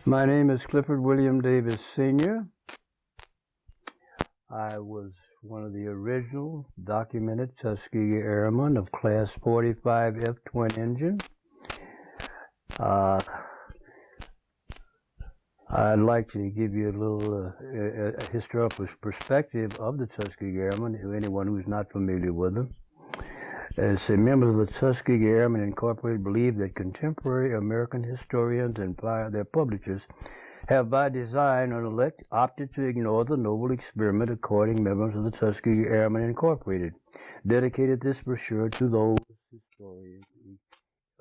My name is Clifford William Davis Sr. I was one of the original documented Tuskegee Airmen of Class 45F twin engine. I'd like to give you a little historical perspective of the Tuskegee Airmen, to anyone who's not familiar with them. As a member of the Tuskegee Airmen Incorporated believe that contemporary American historians and their publishers have by design or elect opted to ignore the noble experiment according members of the Tuskegee Airmen Incorporated dedicated this brochure to those historians,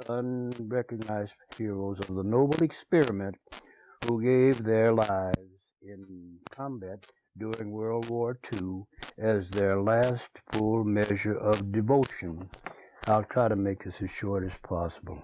unrecognized heroes of the noble experiment who gave their lives in combat during World War II as their last full measure of devotion. I'll try to make this as short as possible.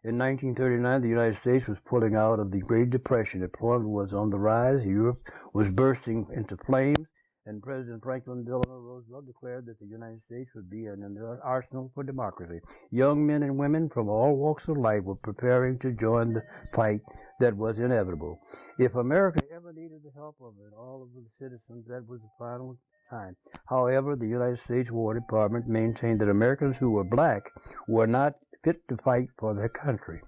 In 1939, the United States was pulling out of the Great Depression. Employment was on the rise. Europe was bursting into flames, and President Franklin Delano Roosevelt declared that the United States would be an arsenal for democracy. Young men and women from all walks of life were preparing to join the fight that was inevitable. If America ever needed the help of all of the citizens, that was the final time. However, the United States War Department maintained that Americans who were black were not fit to fight for their country.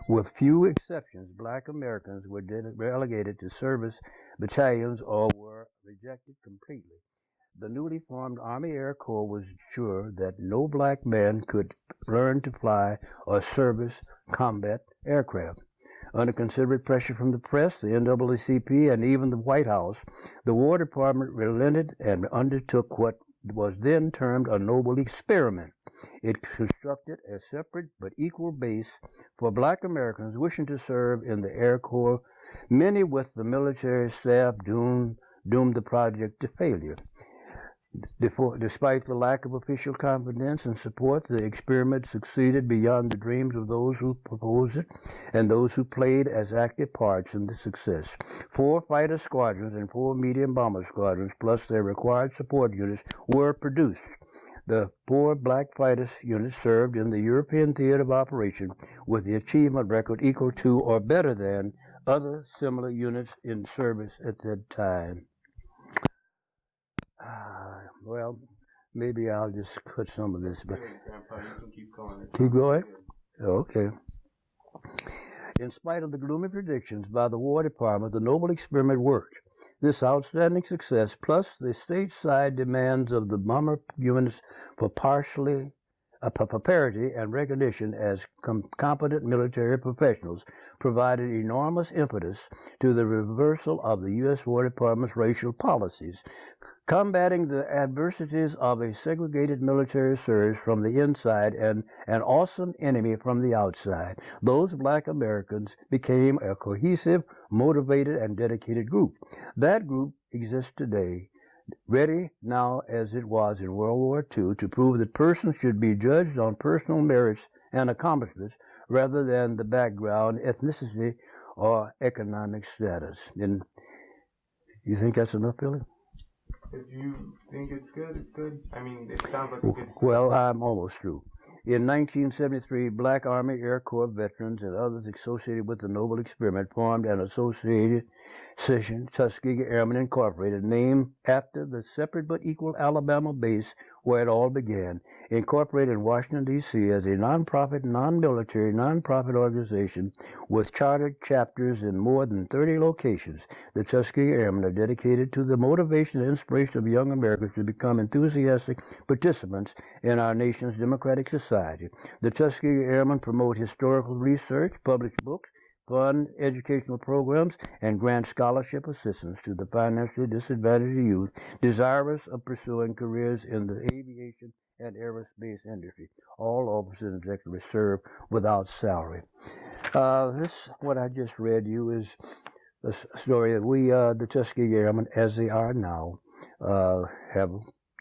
With few exceptions, black Americans were relegated to service battalions or were rejected completely. The newly formed Army Air Corps was sure that no black man could learn to fly or service combat aircraft. Under considerate pressure from the press, the NAACP, and even the White House, the War Department relented and undertook what was then termed a noble experiment. It constructed a separate but equal base for black Americans wishing to serve in the Air Corps, many with the military staff doomed the project to failure. Despite the lack of official confidence and support, the experiment succeeded beyond the dreams of those who proposed it and those who played as active parts in the success. 4 fighter squadrons and 4 medium bomber squadrons, plus their required support units, were produced. The 4 black fighter units served in the European theater of operation with the achievement record equal to or better than other similar units in service at that time. Well, maybe I'll just cut some of this, but Grandpa, you can keep going. Keep going? Okay. In spite of the gloomy predictions by the War Department, the noble experiment worked. This outstanding success, plus the stateside demands of the bomber units for parity and recognition as competent military professionals, provided enormous impetus to the reversal of the U.S. War Department's racial policies, combating the adversities of a segregated military service from the inside and an awesome enemy from the outside. Those black Americans became a cohesive, motivated, and dedicated group. That group exists today, ready now as it was in World War II to prove that persons should be judged on personal merits and accomplishments rather than the background, ethnicity, or economic status. And you think that's enough, Billy? If you think it's good, it's good. I mean, it sounds like a good story. Well, I'm almost through. In 1973, black Army Air Corps veterans and others associated with the noble experiment formed an association, Tuskegee Airmen Incorporated, named after the separate but equal Alabama base where it all began, incorporated in Washington, D.C. as a nonprofit, non-military, nonprofit organization with chartered chapters in more than 30 locations. The Tuskegee Airmen are dedicated to the motivation and inspiration of young Americans to become enthusiastic participants in our nation's democratic society. The Tuskegee Airmen promote historical research, publish books, fund educational programs, and grant scholarship assistance to the financially disadvantaged youth desirous of pursuing careers in the aviation and aerospace industry. All officers and executives serve without salary. What I just read you is a story that we, the Tuskegee Airmen, as they are now, have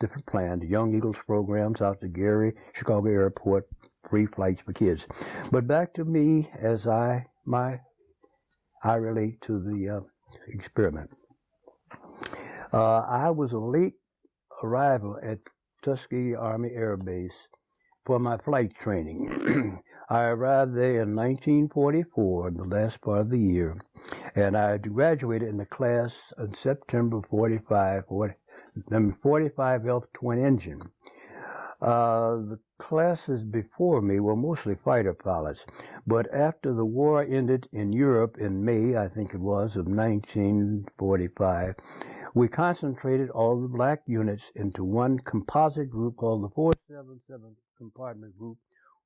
different plans. Young Eagles programs out to Gary, Chicago Airport, free flights for kids. But back to me as I relate to the experiment. I was a late arrival at Tuskegee Army Air Base for my flight training. I arrived there in 1944, the last part of the year, and I graduated in the class in September 45, number 45F twin engine. The classes before me were mostly fighter pilots, but after the war ended in Europe in May, I think it was, of 1945, we concentrated all the black units into one composite group called the 477 Compartment Group,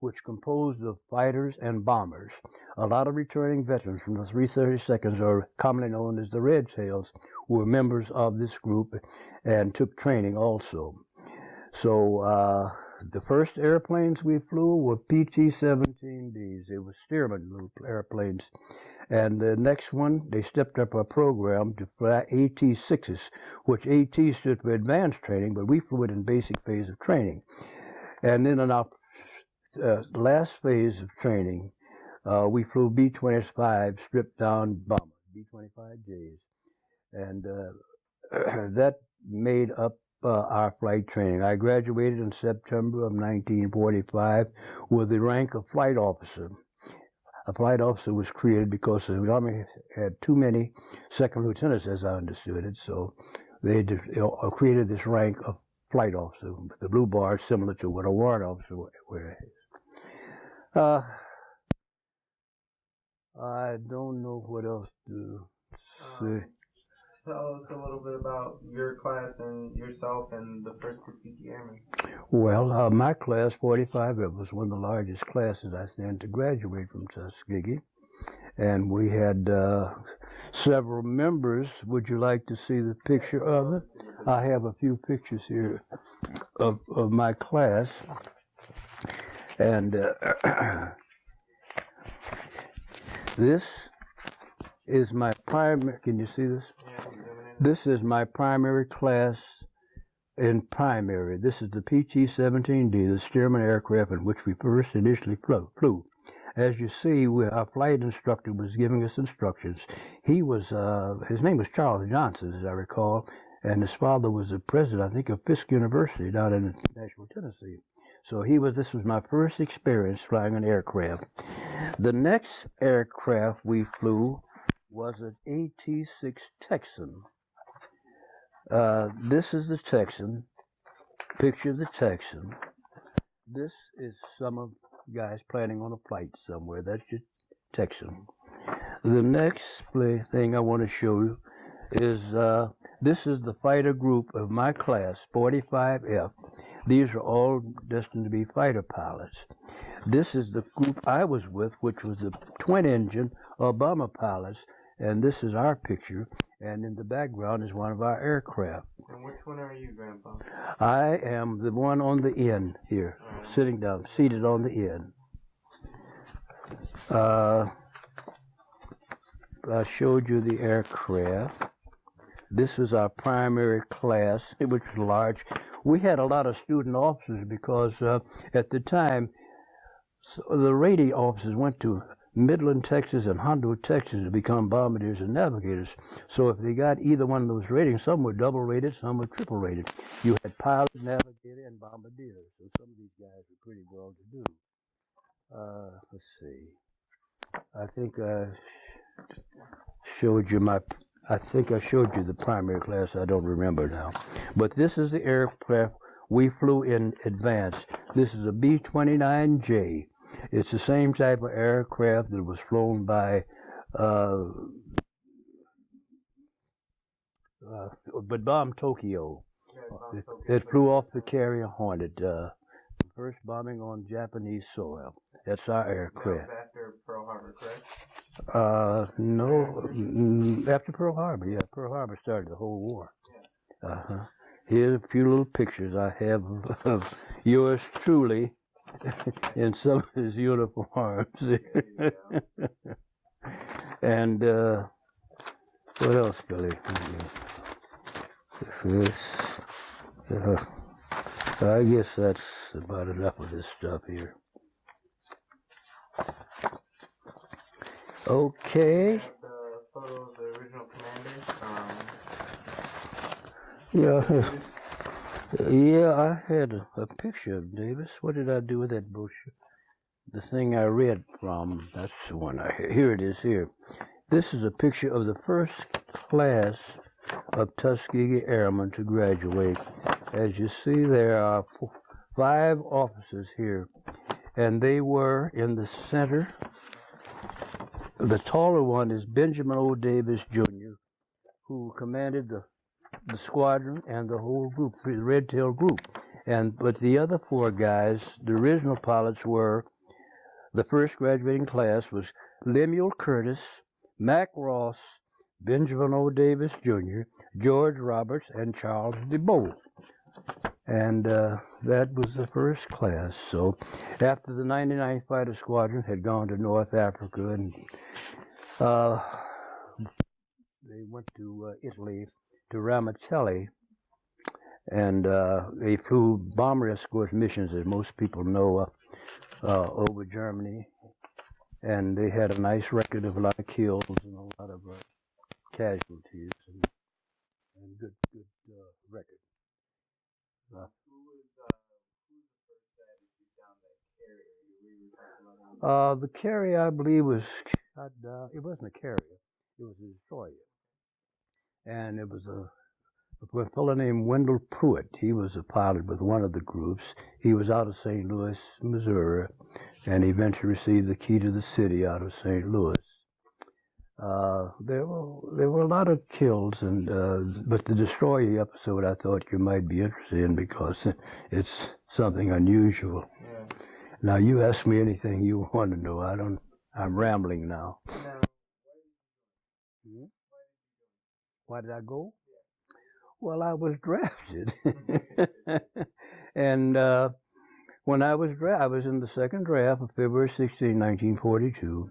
which composed of fighters and bombers. A lot of returning veterans from the 332nd, or commonly known as the Red Tails, were members of this group and took training also. So the first airplanes we flew were PT-17Ds. They were Stearman little airplanes. And the next one, they stepped up our program to fly AT-6s, which AT stood for advanced training, but we flew it in basic phase of training. And then in our last phase of training, we flew B-25 stripped down bombers, B-25Js. And that made up our flight training. I graduated in September of 1945 with the rank of flight officer. A flight officer was created because the Army had too many second lieutenants, as I understood it, so they created this rank of flight officer, with the blue bar similar to what a warrant officer wears. I don't know what else to say. Tell us a little bit about your class and yourself and the first Tuskegee Airmen. Well, my class, 45, it was one of the largest classes I stand to graduate from Tuskegee. And we had several members. Would you like to see the picture of it? I have a few pictures here of my class. And this is my primary, can you see this? This is my primary class in primary. This is the PT-17D, the Stearman aircraft in which we first initially flew. As you see, our flight instructor was giving us instructions. He was, his name was Charles Johnson, as I recall, and his father was the president, I think, of Fisk University down in Nashville, Tennessee. So this was my first experience flying an aircraft. The next aircraft we flew was an AT-6 Texan. This is the Texan, picture of the Texan. This is some of you guys planning on a flight somewhere. That's your Texan. The next thing I want to show you is this is the fighter group of my class, 45F. These are all destined to be fighter pilots. This is the group I was with, which was the twin engine or bomber pilots, and this is our picture, and in the background is one of our aircraft. And which one are you, Grandpa? I am the one on the end here, sitting down, seated on the end. I showed you the aircraft. This is our primary class, which was large. We had a lot of student officers because at the time, the rating officers went to Midland, Texas, and Hondo, Texas to become bombardiers and navigators. So if they got either one of those ratings, some were double rated, some were triple rated. You had pilot, navigator, and bombardier. So some of these guys were pretty well to do. Let's see. I think I showed you the primary class. I don't remember now. But this is the aircraft we flew in advance. This is a B-29J. It's the same type of aircraft that was flown by, but bombed Tokyo. It flew off the carrier Hornet, first bombing on Japanese soil. That's our aircraft. That was after Pearl Harbor, correct? No, after Pearl Harbor. Yeah, Pearl Harbor started the whole war. Here's a few little pictures I have of yours truly in some of his uniforms. And what else, Billy? This, I guess that's about enough of this stuff here. Okay. The photo of the original commander. Yeah. Yeah, I had a picture of Davis. What did I do with that brochure? The thing I read from, that's the one here it is here. This is a picture of the first class of Tuskegee Airmen to graduate. As you see, there are 5 officers here, and they were in the center. The taller one is Benjamin O. Davis Jr., who commanded the squadron and the whole group, the Red Tail group. But the other 4 guys, the original pilots were, the first graduating class was Lemuel Curtis, Mac Ross, Benjamin O. Davis Jr., George Roberts, and Charles DeBow. And that was the first class. So after the 99th Fighter Squadron had gone to North Africa, and they went to Italy, to Ramatelli, and they flew bomber escort missions, as most people know, over Germany. And they had a nice record of a lot of kills and a lot of casualties, and good record. The carrier, I believe, was it wasn't a carrier; it was a destroyer, and it was a fellow named Wendell Pruitt. He was a pilot with one of the groups. He was out of St. Louis, Missouri, and eventually received the key to the city out of St. Louis. There were a lot of kills, and but the destroyer episode I thought you might be interested in because it's something unusual. Yeah. Now you ask me anything you want to know. I'm rambling now. Why did I go? Well, I was drafted, and when I was drafted, I was in the second draft of February 16, 1942.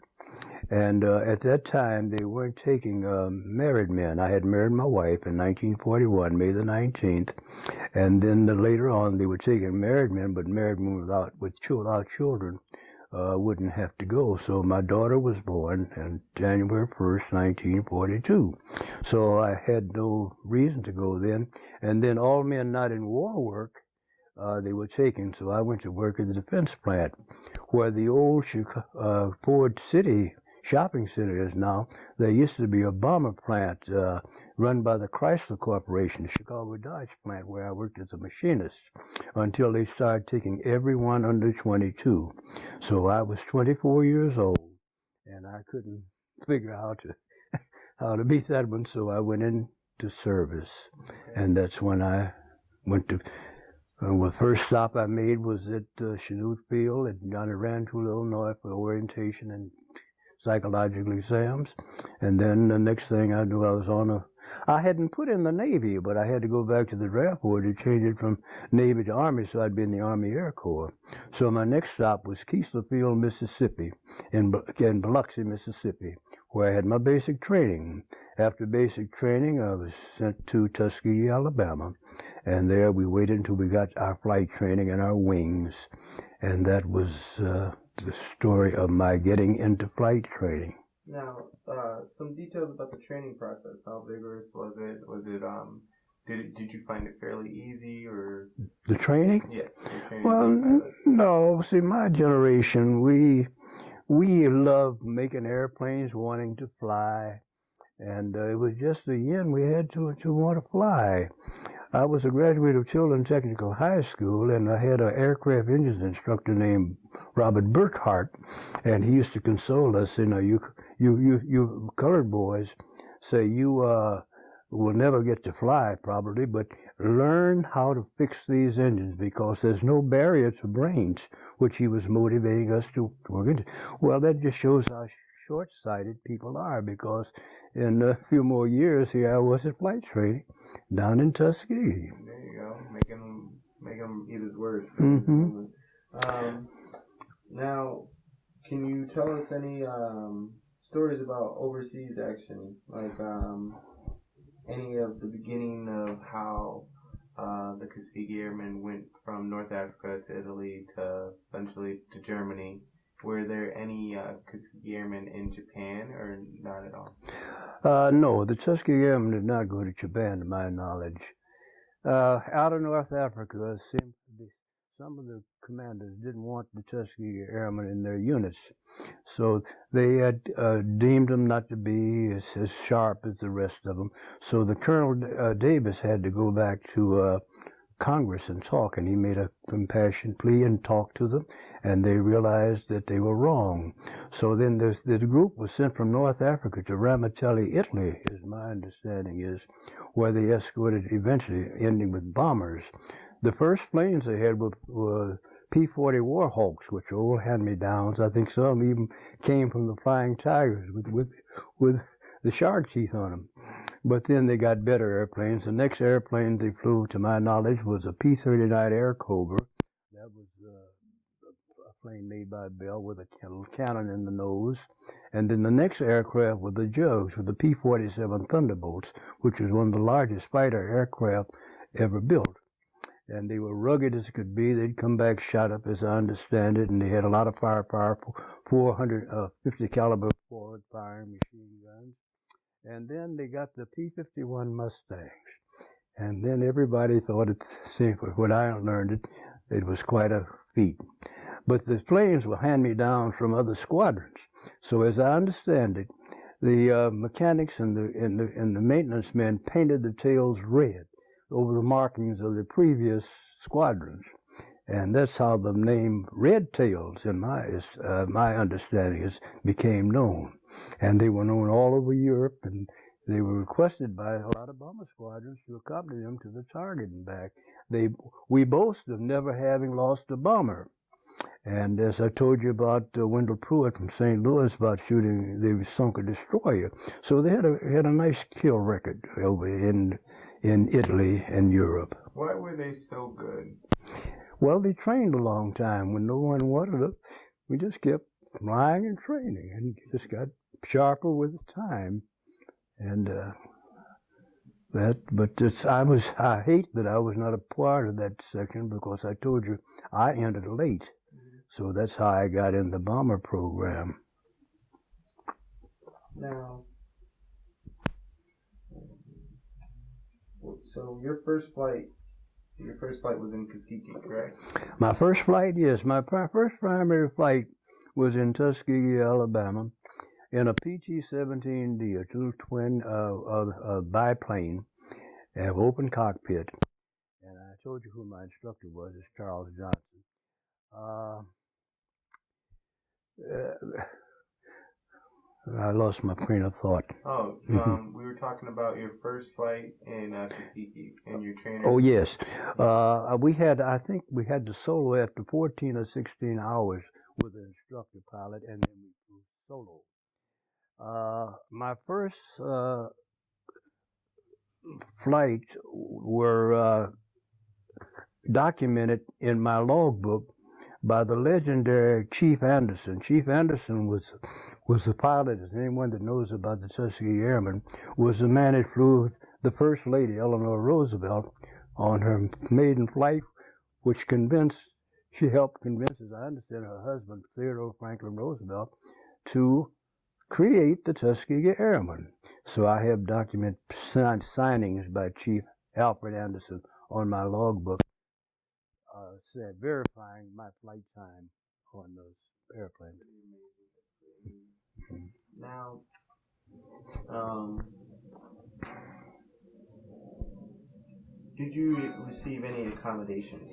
And at that time, they weren't taking married men. I had married my wife in 1941, May the 19th. And then later on, they were taking married men, but married men without children wouldn't have to go. So my daughter was born on January 1st, 1942. So I had no reason to go then. And then all men not in war work, they were taken. So I went to work at the defense plant, where the old Ford City shopping center is now. There used to be a bomber plant run by the Chrysler Corporation, the Chicago Dodge plant, where I worked as a machinist until they started taking everyone under 22. So I was 24 years old, and I couldn't figure out how to beat that one, so I went into service. And that's when I went to the first stop I made was at Chanute Field at Johnny Rantoul, Illinois, for orientation and psychological exams. And then the next thing I knew, I hadn't put in the Navy, but I had to go back to the draft board to change it from Navy to Army, so I'd be in the Army Air Corps. So my next stop was Keesler Field, Mississippi, in Biloxi, Mississippi, where I had my basic training. After basic training, I was sent to Tuskegee, Alabama, and there we waited until we got our flight training and our wings, and that was the story of my getting into flight training. Now, some details about the training process. How vigorous was it? Did you find it fairly easy, or the training? Yes. The training. Well, no. See, my generation, we loved making airplanes, wanting to fly, and it was just the end we had to want to fly. I was a graduate of Children's Technical High School, and I had an aircraft engines instructor named Robert Burkhart, and he used to console us. You colored boys say you will never get to fly probably, but learn how to fix these engines because there's no barrier to brains, which he was motivating us to work into. Well, that just shows how short-sighted people are, because in a few more years here I was at flight training down in Tuskegee. There you go, make him eat his words. Mm-hmm. Now, can you tell us any stories about overseas action, like any of the beginning of how the Tuskegee Airmen went from North Africa to Italy to eventually to Germany? Were there any Tuskegee Airmen in Japan, or not at all? No, the Tuskegee Airmen did not go to Japan, to my knowledge. Out of North Africa, it seemed to be some of the commanders didn't want the Tuskegee Airmen in their units, so they had deemed them not to be as sharp as the rest of them. So the Colonel Davis had to go back to Congress and talk, and he made a compassion plea and talked to them, and they realized that they were wrong. So then the group was sent from North Africa to Ramatelli, Italy, is my understanding is, where they escorted, eventually ending with bombers. The first planes they had were P-40 Warhawks, which are old hand-me-downs. I think some even came from the Flying Tigers with the shark teeth on them. But then they got better airplanes. The next airplane they flew, to my knowledge, was a P-39 Air Cobra. That was a plane made by Bell with a cannon in the nose. And then the next aircraft were the Jugs with the P-47 Thunderbolts, which was one of the largest fighter aircraft ever built. And they were rugged as could be. They'd come back shot up, as I understand it, and they had a lot of firepower, 450 caliber forward firing machine guns. And then they got the P-51 Mustangs. And then everybody thought it, when I learned it was quite a feat. But the planes were hand-me-down from other squadrons. So as I understand it, the mechanics and the maintenance men painted the tails red over the markings of the previous squadrons. And that's how the name Red Tails, in my understanding, became known. And they were known all over Europe, and they were requested by a lot of bomber squadrons to accompany them to the target and back. We boast of never having lost a bomber. And as I told you about Wendell Pruitt from St. Louis about shooting, they sunk a destroyer. So they had a nice kill record over in Italy and Europe. Why were they so good? Well, they trained a long time. When no one wanted it, we just kept flying and training, and just got sharper with time. And I hate that I was not a part of that section, because I told you I entered late. So that's how I got in the bomber program. Now, so your first flight was in Tuskegee, correct? My first flight, yes. My first primary flight was in Tuskegee, Alabama, in a PT-17D, a two-twin biplane, have open cockpit. And I told you who my instructor was. It's Charles Johnson. I lost my train of thought. Oh, we were talking about your first flight in Tuskegee and your trainer. Oh, yes. I think we had to solo after 14 or 16 hours with an instructor pilot, and then we flew solo. My first flight were documented in my logbook by the legendary Chief Anderson. Chief Anderson was the pilot, as anyone that knows about the Tuskegee Airmen, was the man that flew with the First Lady, Eleanor Roosevelt, on her maiden flight, which she helped convince, as I understand, her husband, Theodore Franklin Roosevelt, to create the Tuskegee Airmen. So I have document signings by Chief Alfred Anderson on my logbook, verifying my flight time on those airplanes. Now, did you receive any accommodations?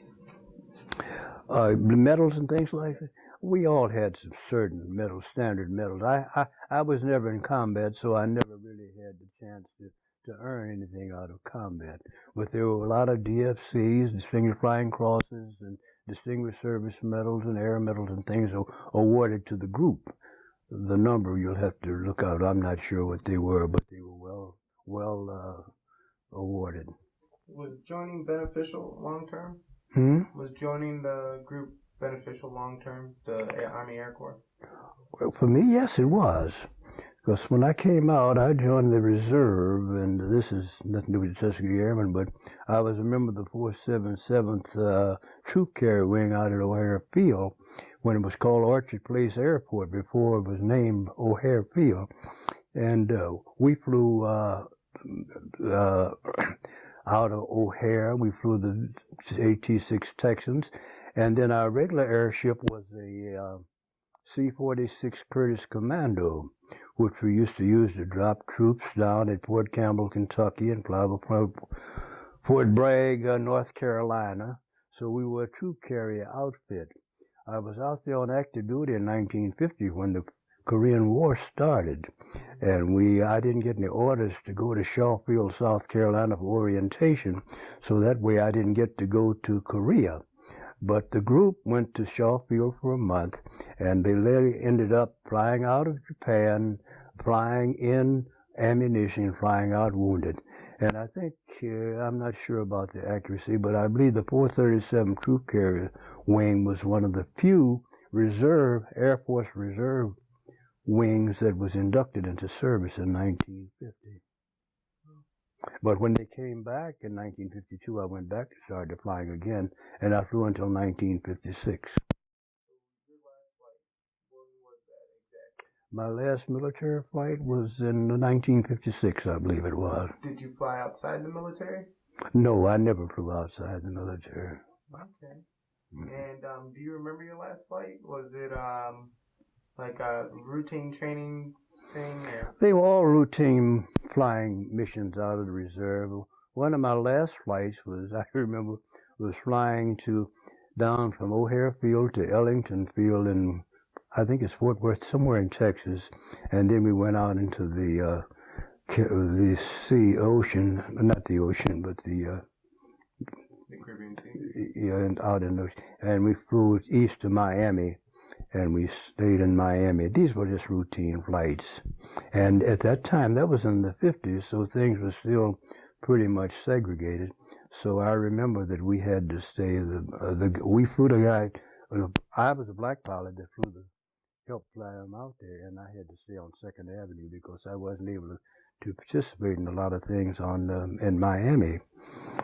Medals and things like that. We all had some certain medals, standard medals. I was never in combat, so I never really had the chance to earn anything out of combat. But there were a lot of DFCs, Distinguished Flying Crosses, and Distinguished Service Medals and Air Medals and things awarded to the group. The number you'll have to look out. I'm not sure what they were, but they were well awarded. Was joining beneficial long term? Was joining the group beneficial long term, the Army Air Corps? Well, for me, yes, it was. Because when I came out, I joined the reserve, and this is nothing to do with the Tuskegee Airmen, but I was a member of the 477th Troop Carrier Wing out at O'Hare Field when it was called Orchard Place Airport before it was named O'Hare Field. And we flew out of O'Hare. We flew the AT-6 Texans, and then our regular airship was a C-46 Curtiss Commando, which we used to use to drop troops down at Fort Campbell, Kentucky, and fly over Fort Bragg, North Carolina. So we were a troop carrier outfit. I was out there on active duty in 1950 when the Korean War started, and I didn't get any orders to go to Shawfield, South Carolina for orientation, so that way I didn't get to go to Korea. But the group went to Shawfield for a month, and they later ended up flying out of Japan, flying in ammunition, flying out wounded. And I think, I'm not sure about the accuracy, but I believe the 437 Troop Carrier Wing was one of the few Air Force Reserve wings that was inducted into service in 1950. But when they came back in 1952, I went back to start flying again, and I flew until 1956. My last military flight was in 1956, I believe it was. Did you fly outside the military? No, I never flew outside the military. Okay. And do you remember your last flight? Was it like a routine training thing? Or? They were all routine flying missions out of the reserve. One of my last flights I remember, was flying down from O'Hare Field to Ellington Field in, I think it's Fort Worth, somewhere in Texas. And then we went out into the ocean, not the ocean, but the Caribbean Sea. Yeah, and out in the ocean. And we flew east to Miami, and we stayed in Miami. These were just routine flights. And at that time, that was in the 50s, so things were still pretty much segregated. So I remember that we had to stay, we flew the guy, I was a black pilot that helped fly him out there, and I had to stay on 2nd Avenue because I wasn't able to participate in a lot of things in Miami.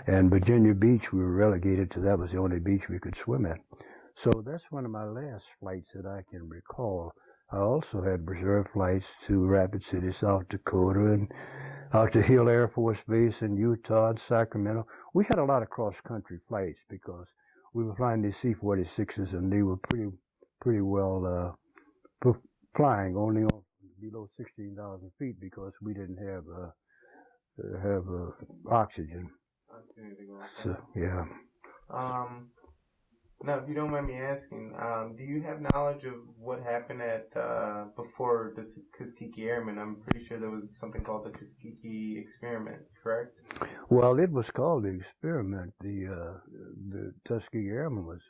And Virginia Beach, we were relegated to, that was the only beach we could swim at. So that's one of my last flights that I can recall. I also had reserve flights to Rapid City, South Dakota, and out to Hill Air Force Base in Utah and Sacramento. We had a lot of cross-country flights because we were flying these C-46s, and they were pretty well flying only on below 16,000 feet because we didn't have oxygen. So, yeah. Now, if you don't mind me asking, do you have knowledge of what happened before the Tuskegee Airmen? I'm pretty sure there was something called the Tuskegee Experiment, correct? Well, it was called the Experiment. The Tuskegee Airmen was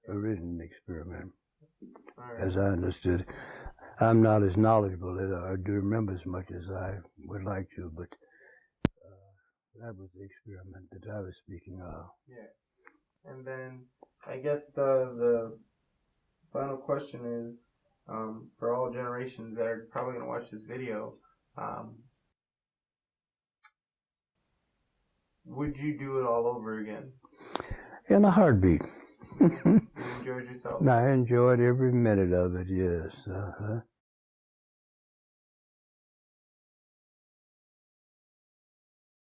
originally the Experiment, as I understood. I'm not as knowledgeable as I do remember as much as I would like to, but that was the experiment that I was speaking of. Yeah. And then I guess the final question is, for all generations that are probably going to watch this video, would you do it all over again? In a heartbeat. You enjoyed yourself? I enjoyed every minute of it, yes.